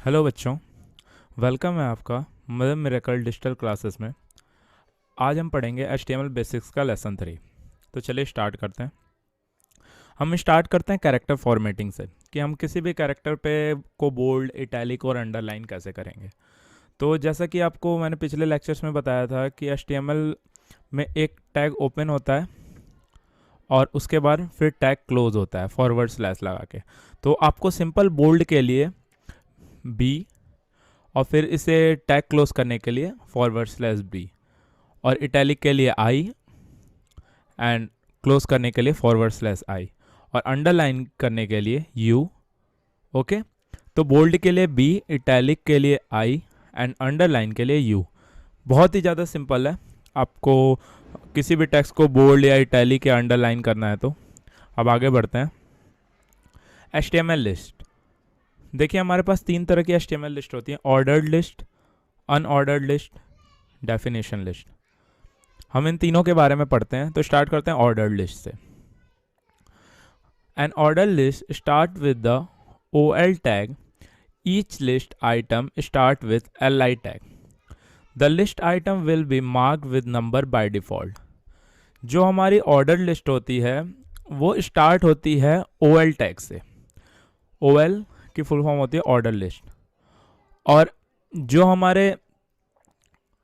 Hello बच्चों, welcome है आपका मदर मिरेकल डिजिटल क्लासेस में। आज हम पढ़ेंगे HTML बेसिक्स का लेसन 3। तो चलिए स्टार्ट करते हैं। हम स्टार्ट करते हैं कैरेक्टर फॉर्मेटिंग से कि हम किसी भी कैरेक्टर पे को बोल्ड, इटैलिक और अंडरलाइन कैसे करेंगे। तो जैसा कि आपको मैंने पिछले लेक्चर्स में बताया था कि HTML में एक टैग ओपन होता है और उसके बाद फिर टैग क्लोज होता है फॉरवर्ड स्लैश लगा के। तो आपको सिंपल बोल्ड के लिए बी और फिर इसे टैग क्लोज करने के लिए फॉरवर्ड स्लैश बी, और इटैलिक के लिए आई एंड क्लोज करने के लिए फॉरवर्ड स्लैश आई, और अंडरलाइन करने के लिए यू। ओके, तो बोल्ड के लिए बी, इटैलिक के लिए आई एंड अंडरलाइन के लिए यू। बहुत ही ज़्यादा सिंपल है। आपको किसी भी टेक्स्ट को बोल्ड या इटैलिक या अंडरलाइन करना है। तो अब आगे बढ़ते हैं। HTML list. देखिए, हमारे पास 3 तरह की HTML लिस्ट होती है: ordered list, unordered list, definition list. हम इन तीनों के बारे में पढ़ते हैं। तो स्टार्ट करते हैं ऑर्डर्ड लिस्ट से। An order list start with the OL tag. Each list item start with LI tag. The list item will be marked with number by default. जो हमारी ऑर्डर लिस्ट होती है वो स्टार्ट होती है OL टैग से। OL की full form होती है ऑर्डर लिस्ट। और जो हमारे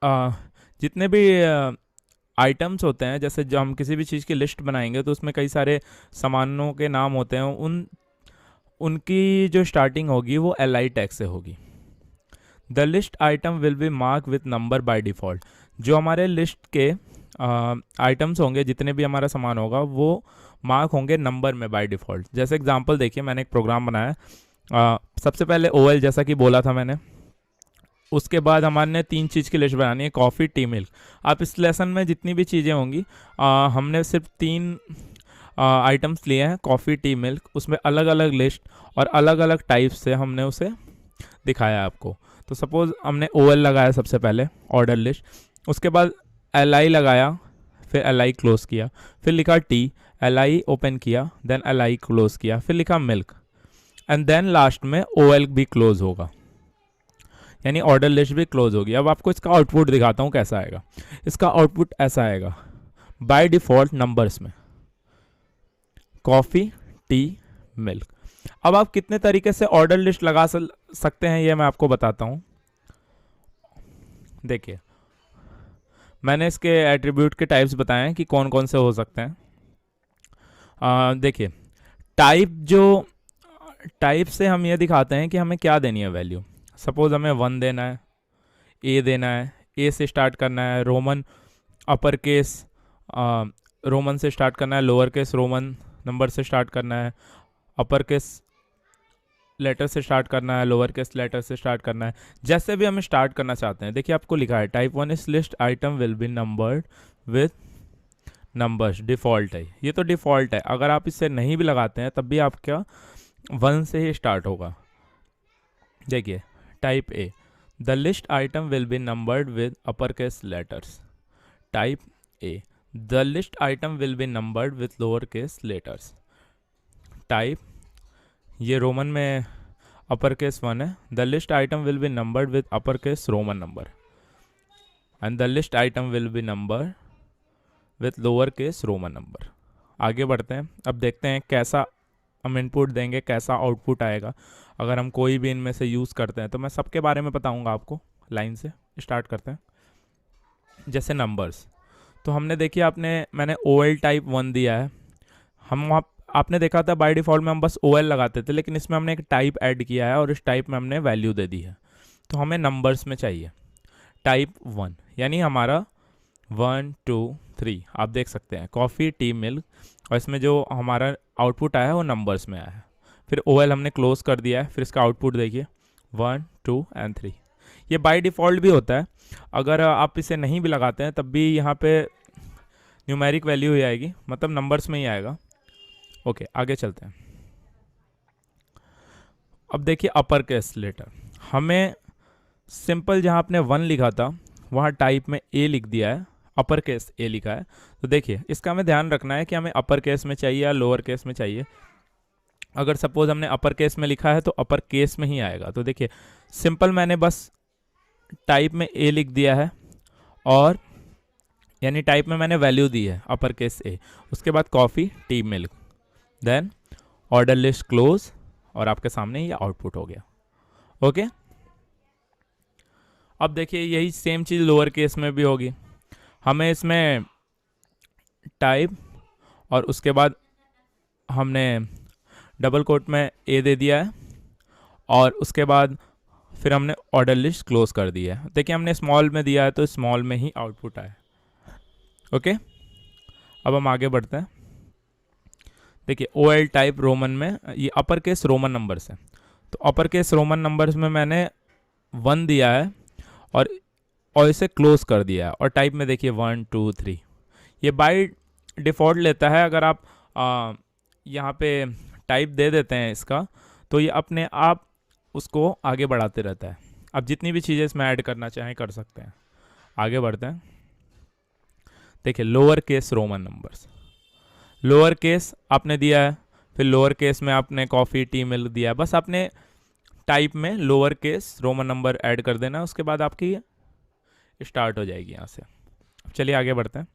जितने भी आइटम्स होते हैं, जैसे जो हम किसी भी चीज़ की लिस्ट बनाएंगे तो उसमें कई सारे सामानों के नाम होते हैं, उनकी जो स्टार्टिंग होगी वो LI टैग से होगी। The list item will B mark with number by default. जो हमारे लिस्ट के आइटम्स होंगे, जितने भी हमारा सामान होगा, वो मार्क होंगे नंबर में बाय डिफ़ॉल्ट। जैसे एग्जांपल देखिए, मैंने एक प्रोग्राम बनाया। सबसे पहले OL, जैसा कि बोला था मैंने, उसके बाद हमारे 3 चीज़ की लिस्ट बनानी है: कॉफ़ी, टी, मिल्क। आप इस लेसन में जितनी भी चीज़ें होंगी, हमने सिर्फ 3 आइटम्स लिए हैं, कॉफ़ी, टी, मिल्क। उसमें अलग अलग लिस्ट और अलग अलग टाइप से हमने उसे दिखाया आपको। तो सपोज़ हमने OL लगाया सबसे पहले, ऑर्डर लिस्ट। उसके बाद LI लगाया, फिर LI क्लोज किया, फिर लिखा टी, LI ओपन किया, देन LI क्लोज किया, फिर लिखा मिल्क, एंड देन लास्ट में OL भी क्लोज होगा, यानी ऑर्डर लिस्ट भी क्लोज होगी। अब आपको इसका आउटपुट दिखाता हूँ कैसा आएगा। इसका आउटपुट ऐसा आएगा, बाय डिफ़ॉल्ट नंबर्स में, कॉफ़ी, टी, मिल्क। अब आप कितने तरीके से ऑर्डर लिस्ट लगा सकते हैं ये मैं आपको बताता हूँ। देखिए, मैंने इसके एट्रीब्यूट के टाइप्स बताए हैं कि कौन कौन से हो सकते हैं। देखिए, टाइप से हम ये दिखाते हैं कि हमें क्या देनी है वैल्यू। सपोज हमें 1 देना है, A देना है, A से स्टार्ट करना है, रोमन अपर केस रोमन से स्टार्ट करना है, लोअर केस रोमन नंबर से स्टार्ट करना है, अपर केस लेटर से स्टार्ट करना है, लोअर केस लेटर से स्टार्ट करना है। जैसे भी हम स्टार्ट करना चाहते हैं। देखिए, आपको लिखा है टाइप 1 इस list item will B numbered with numbers. Default है, ये तो डिफ़ॉल्ट है। अगर आप इसे नहीं भी लगाते हैं तब भी आपका 1 से ही स्टार्ट होगा। देखिए, type A, the list item will B numbered with upper case letters. Type A, the list item will B numbered with lower case letters. Type, ये रोमन में अपर केस 1 है, the list item will B numbered with upper case Roman number, and the list item will B number with lower case Roman number. आगे बढ़ते हैं। अब देखते हैं कैसा हम इनपुट देंगे, कैसा आउटपुट आएगा अगर हम कोई भी इनमें से यूज़ करते हैं। तो मैं सबके बारे में बताऊंगा आपको। लाइन से स्टार्ट करते हैं। जैसे नंबर्स, तो हमने देखिए, मैंने OL टाइप 1 दिया है। आपने देखा था बाय डिफ़ॉल्ट में हम बस OL लगाते थे, लेकिन इसमें हमने एक टाइप ऐड किया है और इस टाइप में हमने वैल्यू दे दी है। तो हमें नंबर्स में चाहिए टाइप 1, यानी हमारा 1 2 3 आप देख सकते हैं, कॉफ़ी, टी, मिल्क। और इसमें जो हमारा आउटपुट आया है वो नंबर्स में आया है। फिर OL हमने क्लोज कर दिया है। फिर इसका आउटपुट देखिए, 1 2 एंड 3। ये बाय डिफ़ॉल्ट भी होता है। अगर आप इसे नहीं भी लगाते हैं तब भी यहाँ पे न्यूमेरिक वैल्यू ही आएगी, मतलब नंबर्स में ही आएगा। ओके, आगे चलते हैं। अब देखिए, अपर केस लेटर, हमें सिंपल जहाँ आपने 1 लिखा था वहाँ टाइप में A लिख दिया है, अपर केस A लिखा है। तो देखिए, इसका हमें ध्यान रखना है कि हमें अपर केस में चाहिए या लोअर केस में चाहिए। अगर सपोज हमने अपर केस में लिखा है तो अपर केस में ही आएगा। तो देखिए सिंपल मैंने बस टाइप में ए लिख दिया है, और यानी टाइप में मैंने वैल्यू दी है अपर केस ए, उसके बाद coffee tea milk, then order list close, और आपके सामने ये आउटपुट हो गया। ओके, अब देखिए यही सेम चीज़ लोअर केस में भी होगी। हमें इसमें टाइप और उसके बाद हमने डबल कोट में ए दे दिया है, और उसके बाद फिर हमने ऑर्डर लिस्ट क्लोज कर दिया है। देखिए हमने स्मॉल में दिया है तो स्मॉल में ही आउटपुट आया। ओके, अब हम आगे बढ़ते हैं। देखिए ओ एल टाइप रोमन में, ये अपर केस रोमन नंबर्स है, तो अपर केस रोमन नंबर्स में मैंने 1 दिया है और इसे क्लोज कर दिया है, और टाइप में देखिए 1 2 3 ये बाय डिफ़ॉल्ट लेता है। अगर आप यहाँ पे टाइप दे देते हैं इसका, तो ये अपने आप उसको आगे बढ़ाते रहता है। अब जितनी भी चीज़ें इसमें ऐड करना चाहें कर सकते हैं। आगे बढ़ते हैं। देखिए lower case Roman numbers, lower case आपने दिया है, फिर लोअर केस में आपने कॉफ़ी टी मिल्क दिया है, बस आपने टाइप में lower case Roman number add कर देना, उसके बाद आपकी स्टार्ट हो जाएगी यहाँ से। चलिए आगे बढ़ते हैं।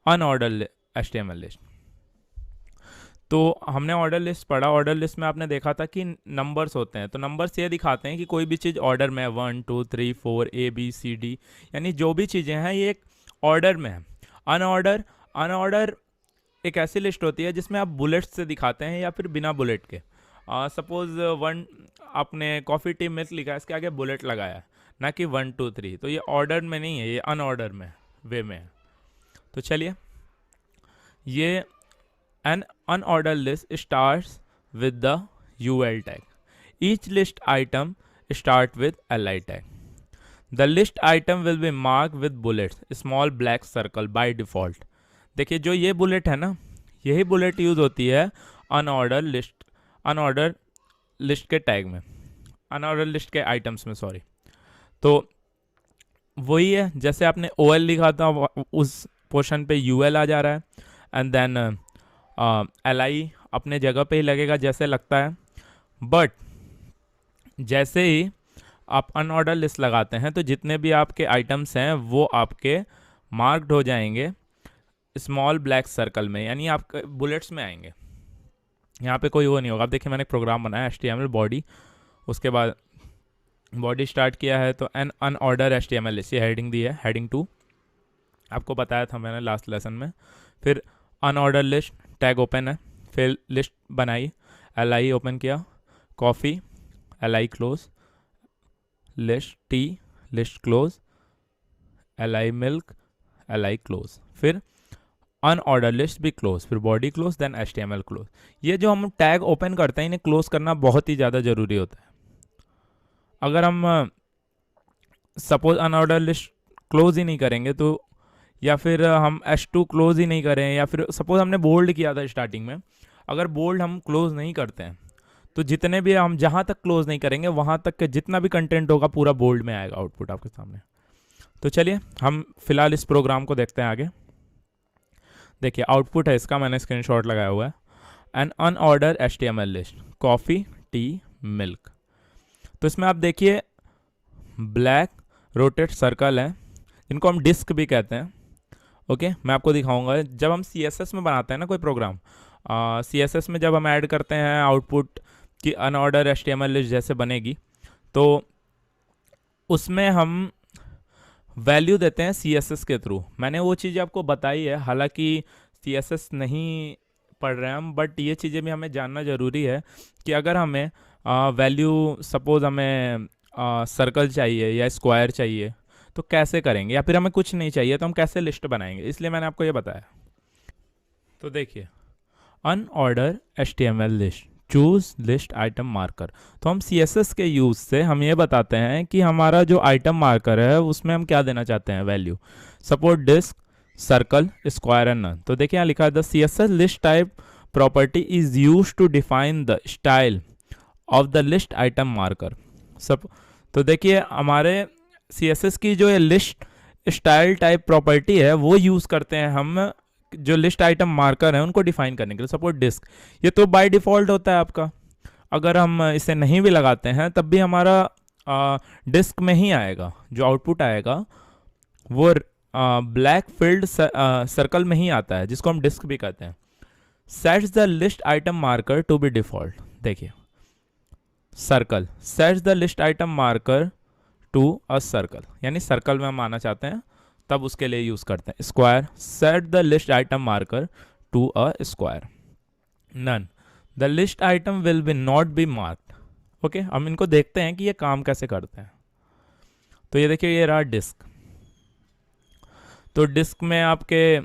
अनऑर्डर HTML लिस्ट, तो हमने ऑर्डर लिस्ट पढ़ा। ऑर्डर लिस्ट में आपने देखा था कि नंबर्स होते हैं, तो नंबर्स ये दिखाते हैं कि कोई भी चीज़ ऑर्डर में है, 1 2 3 4 ABCD, यानी जो भी चीज़ें हैं ये एक ऑर्डर में है। अनऑर्डर एक ऐसी लिस्ट होती है जिसमें आप बुलेट्स से दिखाते हैं या फिर बिना बुलेट के। सपोज 1 आपने कॉफ़ी टी मिल्क लिखा है, इसके आगे बुलेट लगाया है, ना कि 1 2 3, तो ये ऑर्डर में नहीं है, ये अनऑर्डर में वे में है। तो चलिए, ये an unordered list starts with the UL tag. Each list item start with li tag. The list item will be marked with bullets, small black circle by default. देखिए जो ये बुलेट है ना, यही बुलेट यूज़ होती है unordered list के tag में, अनऑर्डर लिस्ट के आइटम्स में, सॉरी। तो वही है, जैसे आपने OL लिखा था उस पोर्शन पे UL आ जा रहा है, एंड देन LI अपने जगह पे ही लगेगा जैसे लगता है। बट जैसे ही आप अनऑर्डर लिस्ट लगाते हैं तो जितने भी आपके आइटम्स हैं वो आपके मार्क्ड हो जाएंगे स्मॉल ब्लैक सर्कल में, यानी आपके बुलेट्स में आएंगे। यहाँ पे कोई वो नहीं होगा। अब देखिए मैंने एक प्रोग्राम बनाया HTML बॉडी, उसके बाद बॉडी स्टार्ट किया है, तो एन अनऑर्डर HTML लिस्ट, ये हेडिंग दी है, हेडिंग 2 आपको बताया था मैंने लास्ट लेसन में। फिर अनऑर्डर लिस्ट टैग ओपन है, फिर लिस्ट बनाई, LI ओपन किया, coffee LI close, list tea list close, LI milk LI close, फिर अनऑर्डर लिस्ट भी क्लोज, फिर body close, then HTML close. ये जो हम टैग ओपन करते हैं इन्हें क्लोज करना बहुत ही ज़्यादा ज़रूरी होता है। अगर हम सपोज अनऑर्डर लिस्ट क्लोज ही नहीं करेंगे तो, या फिर हम H2 क्लोज ही नहीं करें, या फिर सपोज हमने बोल्ड किया था स्टार्टिंग में, अगर बोल्ड हम क्लोज नहीं करते हैं तो जितने भी हम जहाँ तक क्लोज नहीं करेंगे वहाँ तक के जितना भी कंटेंट होगा पूरा बोल्ड में आएगा आउटपुट आपके सामने। तो चलिए हम फिलहाल इस प्रोग्राम को देखते हैं आगे। देखिए आउटपुट है इसका, मैंने स्क्रीनशॉट लगाया हुआ है। An unorder HTML list coffee tea milk, तो इसमें आप देखिए ब्लैक रोटेट सर्कल है जिनको हम डिस्क भी कहते हैं। ओके, मैं आपको दिखाऊंगा। जब हम CSS में बनाते हैं ना कोई प्रोग्राम, CSS में जब हम ऐड करते हैं आउटपुट की अनऑर्डर HTML लिस्ट जैसे बनेगी, तो उसमें हम वैल्यू देते हैं CSS के थ्रू। मैंने वो चीज़ें आपको बताई है, हालांकि CSS नहीं पढ़ रहे हैं हम, बट ये चीज़ें भी हमें जानना ज़रूरी है कि अगर हमें वैल्यू सपोज हमें सर्कल चाहिए या स्क्वायर चाहिए तो कैसे करेंगे, या फिर हमें कुछ नहीं चाहिए तो हम कैसे लिस्ट बनाएंगे, इसलिए मैंने आपको ये बताया। तो देखिए unordered HTML list choose list item marker, तो हम CSS के यूज़ से हम ये बताते हैं कि हमारा जो आइटम मार्कर है उसमें हम क्या देना चाहते हैं value. Support disc circle square and none, तो देखिए यहाँ लिखा है the CSS list type property is use to define the style of the list item marker. सब तो देखिए हमारे CSS की जो ये लिस्ट स्टाइल टाइप प्रॉपर्टी है वो यूज़ करते हैं हम जो लिस्ट आइटम मार्कर है उनको डिफाइन करने के लिए। सपोज डिस्क, ये तो बाय डिफ़ॉल्ट होता है आपका, अगर हम इसे नहीं भी लगाते हैं तब भी हमारा डिस्क में ही आएगा, जो आउटपुट आएगा वो ब्लैक फिल्ड सर्कल में ही आता है, जिसको हम डिस्क भी कहते हैं। Sets the list item marker to be default, देखिए circle, sets the list item marker to a circle, यानी सर्कल में हम आना चाहते हैं तब उसके लिए यूज़ करते हैं। Square, set the list item marker to a square. None, the list item will be not be marked. Okay, हम इनको देखते हैं कि ये काम कैसे करते हैं। तो ये देखिए, ये रहा डिस्क। तो डिस्क में आपके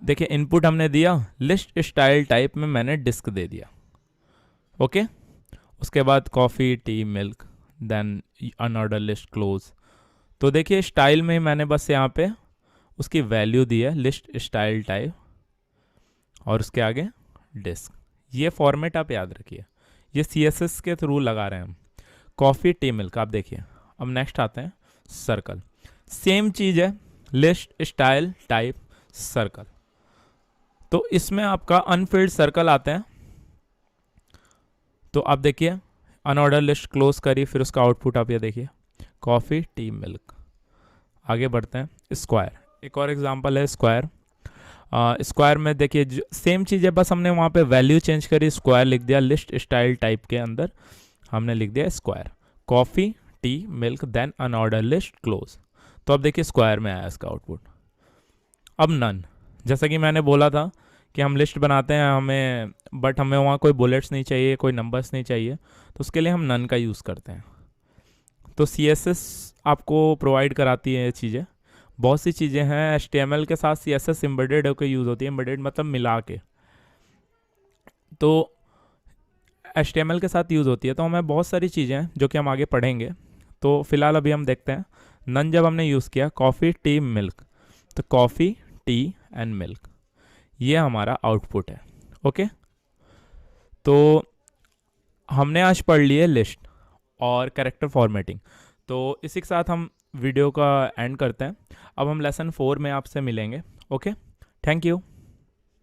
देखिए इनपुट हमने दिया, लिस्ट स्टाइल टाइप में मैंने डिस्क दे दिया। ओके, उसके बाद coffee, tea, milk, then unorder list, close. तो देखिए स्टाइल में मैंने बस यहाँ पे उसकी वैल्यू दी है, लिस्ट स्टाइल टाइप, और उसके आगे डिस्क। ये फॉर्मेट आप याद रखिए, ये CSS के थ्रू लगा रहे हैं हम। कॉफ़ी, टी, मिल्क, आप देखिए। अब नेक्स्ट आते हैं सर्कल, सेम चीज़ है, लिस्ट स्टाइल टाइप सर्कल। तो इसमें आपका अनफिल्ड सर्कल आते हैं। तो आप देखिए अनऑर्डर लिस्ट क्लोज करिए, फिर उसका आउटपुट आप ये देखिए, कॉफ़ी, टी, मिल्क। आगे बढ़ते हैं स्क्वायर, एक और एग्जांपल है स्क्वायर। स्क्वायर में देखिए सेम चीज़ है, बस हमने वहाँ पे वैल्यू चेंज करी, स्क्वायर लिख दिया, लिस्ट स्टाइल टाइप के अंदर हमने लिख दिया square, coffee, tea, milk, then unorder list close. तो अब देखिए स्क्वायर में आया इसका आउटपुट। अब नन, जैसा कि मैंने बोला था कि हम लिस्ट बनाते हैं बट हमें वहाँ कोई बुलेट्स नहीं चाहिए, कोई नंबर्स नहीं चाहिए, तो उसके लिए हम नन का यूज़ करते हैं। तो CSS आपको प्रोवाइड कराती है ये चीज़ें, बहुत सी चीज़ें हैं। HTML के साथ CSS एम्बेडेड होकर यूज़ होती है, एम्बेडेड मतलब मिला के। तो HTML के साथ यूज़ होती है, तो हमें बहुत सारी चीज़ें हैं जो कि हम आगे पढ़ेंगे। तो फिलहाल अभी हम देखते हैं नन जब हमने यूज़ किया, कॉफ़ी, टी, मिल्क, तो कॉफ़ी, टी एंड मिल्क, ये हमारा आउटपुट है। ओके, तो हमने आज पढ़ लिए लिस्ट और कैरेक्टर फॉर्मेटिंग। तो इसी के साथ हम वीडियो का एंड करते हैं। अब हम लेसन 4 में आपसे मिलेंगे। Okay, thank you.